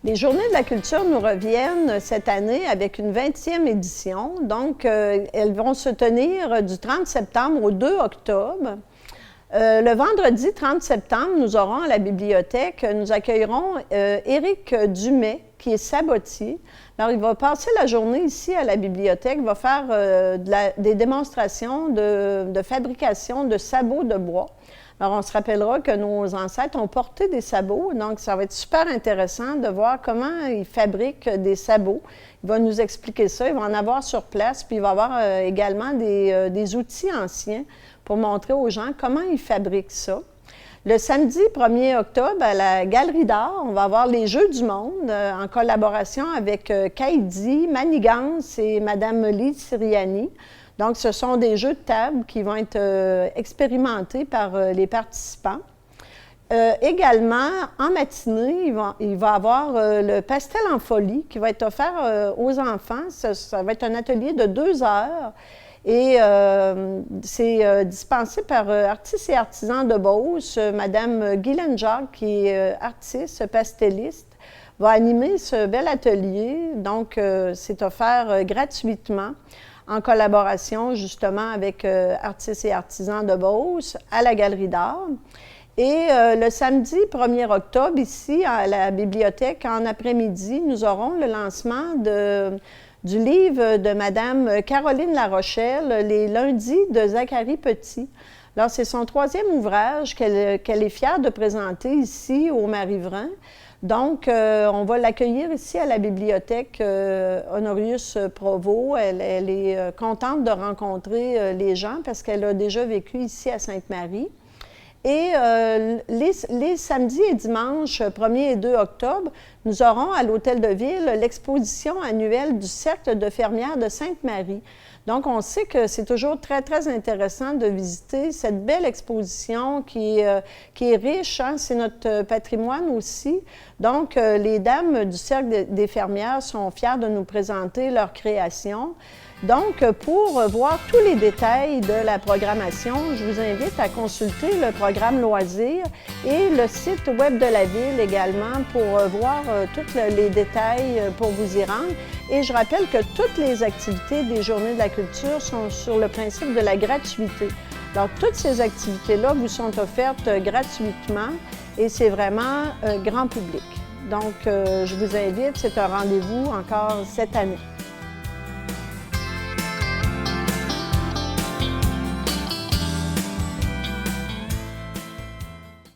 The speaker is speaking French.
Les Journées de la culture nous reviennent cette année avec une 20e édition. Donc, elles vont se tenir du 30 septembre au 2 octobre. Le vendredi 30 septembre, nous aurons à la bibliothèque, nous accueillerons Éric Dumais, qui est sabotier. Alors, il va passer la journée ici à la bibliothèque, il va faire des démonstrations de fabrication de sabots de bois. Alors, on se rappellera que nos ancêtres ont porté des sabots, donc ça va être super intéressant de voir comment ils fabriquent des sabots. Il va nous expliquer ça, il va en avoir sur place, puis il va avoir également des outils anciens pour montrer aux gens comment ils fabriquent ça. Le samedi 1er octobre, à la Galerie d'art, on va avoir les Jeux du monde en collaboration avec Kaidi, Manigance et Mme Lise Siriani. Donc, ce sont des jeux de table qui vont être expérimentés par les participants. Également, en matinée, il va y avoir le pastel en folie qui va être offert aux enfants. Ça va être un atelier de 2 heures et c'est dispensé par artistes et artisans de Beauce. Madame Guylaine Jacques, qui est artiste, pastelliste, va animer ce bel atelier. Donc, c'est offert gratuitement, en collaboration justement avec artistes et artisans de Beauce à la Galerie d'art. Et le samedi 1er octobre, ici à la bibliothèque, en après-midi, nous aurons le lancement du livre de Mme Caroline Larochelle, Les lundis de Zacharie Petit. Alors, c'est son 3e ouvrage qu'elle est fière de présenter ici au Marie-Vran. Donc, on va l'accueillir ici à la bibliothèque Honorius Provost. Elle est contente de rencontrer les gens parce qu'elle a déjà vécu ici à Sainte-Marie. Et les samedis et dimanches 1er et 2 octobre, nous aurons à l'Hôtel de Ville l'exposition annuelle du Cercle de fermières de Sainte-Marie. Donc, on sait que c'est toujours très, très intéressant de visiter cette belle exposition qui est riche, hein? C'est notre patrimoine aussi. Donc, les dames du Cercle des fermières sont fières de nous présenter leur création. Donc, pour voir tous les détails de la programmation, je vous invite à consulter le programme loisirs et le site web de la Ville également pour voir tous les détails pour vous y rendre. Et je rappelle que toutes les activités des Journées de la culture sont sur le principe de la gratuité. Donc, toutes ces activités-là vous sont offertes gratuitement et c'est vraiment grand public. Donc, je vous invite, c'est un rendez-vous encore cette année.